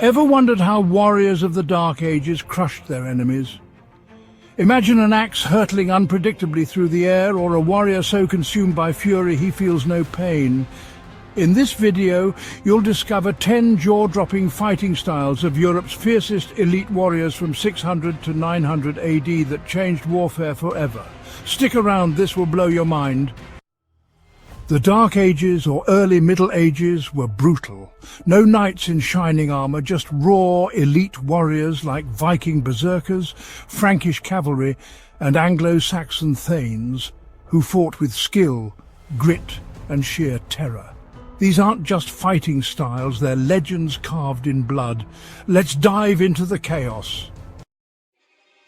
Ever wondered how warriors of the Dark Ages crushed their enemies? Imagine an axe hurtling unpredictably through the air, or a warrior so consumed by fury he feels no pain. In this video, you'll discover 10 jaw-dropping fighting styles of Europe's fiercest elite warriors from 600 to 900 AD that changed warfare forever. Stick around, this will blow your mind. The Dark Ages, or early Middle Ages, were brutal. No knights in shining armour, just raw, elite warriors like Viking berserkers, Frankish cavalry and Anglo-Saxon thanes, who fought with skill, grit and sheer terror. These aren't just fighting styles, they're legends carved in blood. Let's dive into the chaos.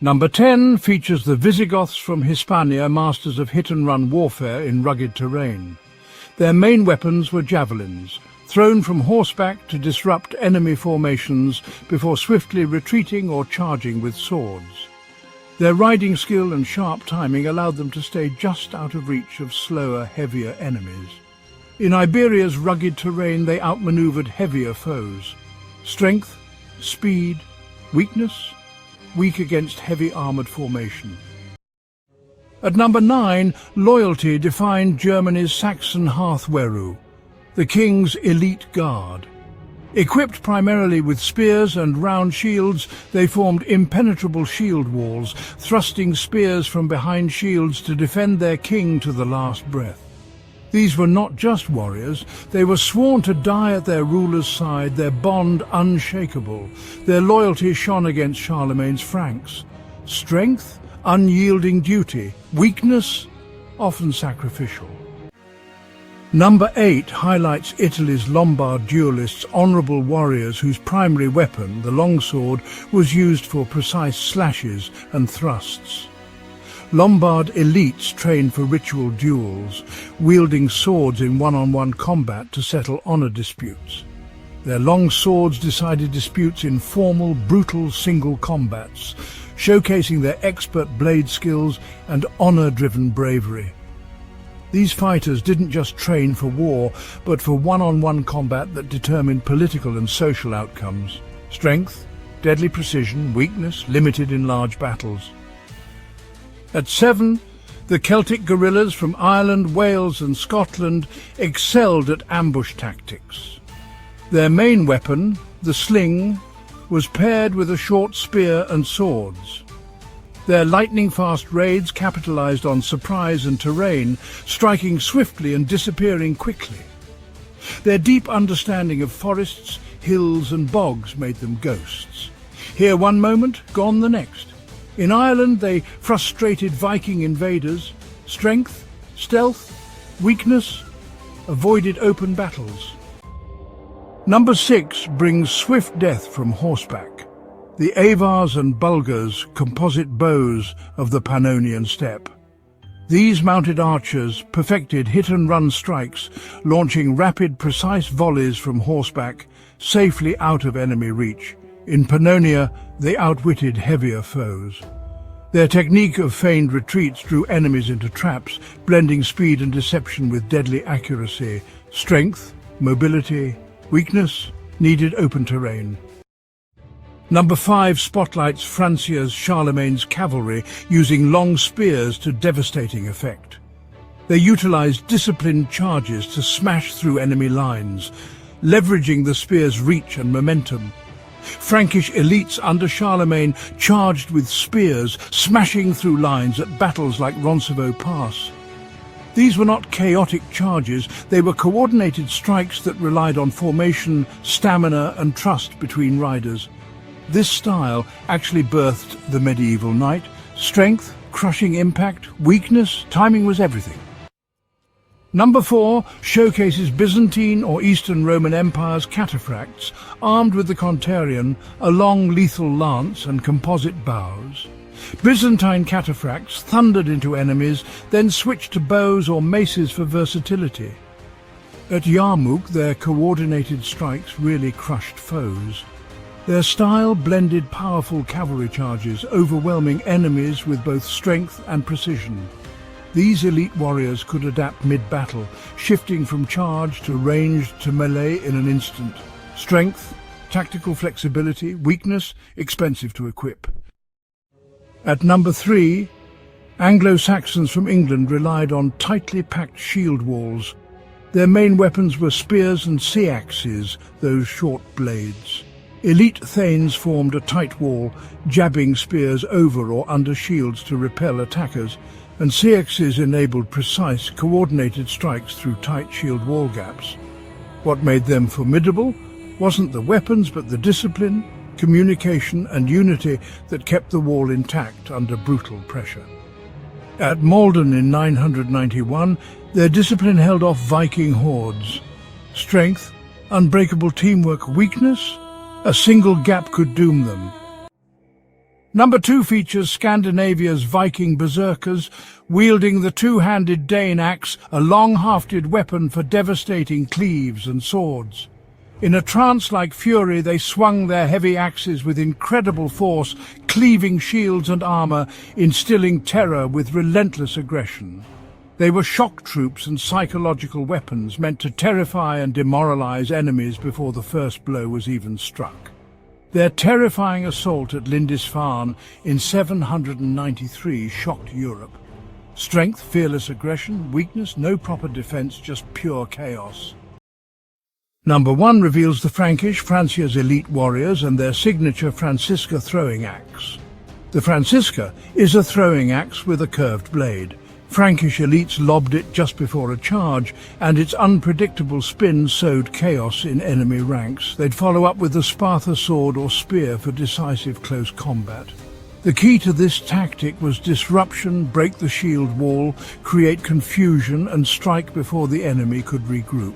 Number 10 features the Visigoths from Hispania, masters of hit-and-run warfare in rugged terrain. Their main weapons were javelins, thrown from horseback to disrupt enemy formations before swiftly retreating or charging with swords. Their riding skill and sharp timing allowed them to stay just out of reach of slower, heavier enemies. In Iberia's rugged terrain, they outmaneuvered heavier foes. Strength, speed, weakness, weak against heavy armoured formation. At number 9, loyalty defined Germany's Saxon Hearthweru, the king's elite guard. Equipped primarily with spears and round shields, they formed impenetrable shield walls, thrusting spears from behind shields to defend their king to the last breath. These were not just warriors, they were sworn to die at their ruler's side, their bond unshakable. Their loyalty shone against Charlemagne's Franks. Strength, unyielding duty, weakness, often sacrificial. Number 8 highlights Italy's Lombard duellists, honourable warriors whose primary weapon, the longsword, was used for precise slashes and thrusts. Lombard elites trained for ritual duels, wielding swords in one-on-one combat to settle honour disputes. Their long swords decided disputes in formal, brutal single combats, showcasing their expert blade skills and honour-driven bravery. These fighters didn't just train for war, but for one-on-one combat that determined political and social outcomes. Strength, deadly precision, weakness, limited in large battles. At 7, the Celtic guerrillas from Ireland, Wales and Scotland excelled at ambush tactics. Their main weapon, the sling, was paired with a short spear and swords. Their lightning-fast raids capitalized on surprise and terrain, striking swiftly and disappearing quickly. Their deep understanding of forests, hills and bogs made them ghosts. Here one moment, gone the next. In Ireland they frustrated Viking invaders. Strength, stealth, weakness, avoided open battles. Number 6 brings swift death from horseback. The Avars and Bulgars, composite bows of the Pannonian steppe. These mounted archers perfected hit-and-run strikes, launching rapid, precise volleys from horseback, safely out of enemy reach. In Pannonia, they outwitted heavier foes. Their technique of feigned retreats drew enemies into traps, blending speed and deception with deadly accuracy. Strength, mobility, weakness, needed open terrain. Number 5 spotlights Francia's Charlemagne's cavalry, using long spears to devastating effect. They utilized disciplined charges to smash through enemy lines, leveraging the spear's reach and momentum. Frankish elites under Charlemagne charged with spears, smashing through lines at battles like Roncesvalles Pass. These were not chaotic charges, they were coordinated strikes that relied on formation, stamina and trust between riders. This style actually birthed the medieval knight. Strength, crushing impact, weakness, timing was everything. Number 4 showcases Byzantine or Eastern Roman Empire's cataphracts, armed with the contarion, a long lethal lance and composite bows. Byzantine cataphracts thundered into enemies, then switched to bows or maces for versatility. At Yarmouk, their coordinated strikes really crushed foes. Their style blended powerful cavalry charges, overwhelming enemies with both strength and precision. These elite warriors could adapt mid-battle, shifting from charge to ranged to melee in an instant. Strength, tactical flexibility, weakness, expensive to equip. At number 3, Anglo-Saxons from England relied on tightly packed shield walls. Their main weapons were spears and sea-axes, those short blades. Elite thanes formed a tight wall, jabbing spears over or under shields to repel attackers, and sea-axes enabled precise, coordinated strikes through tight shield wall gaps. What made them formidable wasn't the weapons but the discipline, communication and unity that kept the wall intact under brutal pressure. At Malden in 991, their discipline held off Viking hordes. Strength, unbreakable teamwork, weakness? A single gap could doom them. Number 2 features Scandinavia's Viking berserkers, wielding the two-handed Dane axe, a long-hafted weapon for devastating cleaves and swords. In a trance-like fury, they swung their heavy axes with incredible force, cleaving shields and armor, instilling terror with relentless aggression. They were shock troops and psychological weapons meant to terrify and demoralize enemies before the first blow was even struck. Their terrifying assault at Lindisfarne in 793 shocked Europe. Strength, fearless aggression, weakness, no proper defense, just pure chaos. Number 1 reveals the Frankish, Francia's elite warriors, and their signature francisca throwing axe. The francisca is a throwing axe with a curved blade. Frankish elites lobbed it just before a charge, and its unpredictable spin sowed chaos in enemy ranks. They'd follow up with the Sparta sword or spear for decisive close combat. The key to this tactic was disruption, break the shield wall, create confusion, and strike before the enemy could regroup.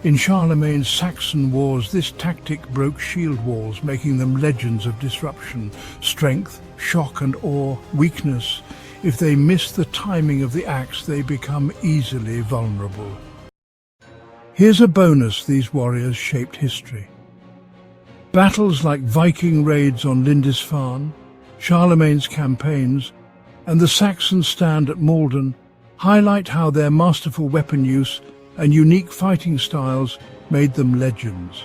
In Charlemagne's Saxon wars, this tactic broke shield walls, making them legends of disruption. Strength, shock and awe, weakness. If they miss the timing of the axe, they become easily vulnerable. Here's a bonus: these warriors shaped history. Battles like Viking raids on Lindisfarne, Charlemagne's campaigns, and the Saxon stand at Malden highlight how their masterful weapon use and unique fighting styles made them legends.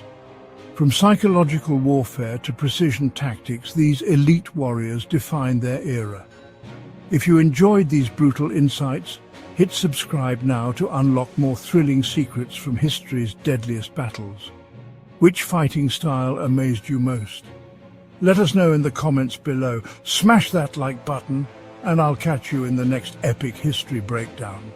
From psychological warfare to precision tactics, these elite warriors defined their era. If you enjoyed these brutal insights, hit subscribe now to unlock more thrilling secrets from history's deadliest battles. Which fighting style amazed you most? Let us know in the comments below. Smash that like button, and I'll catch you in the next epic history breakdown.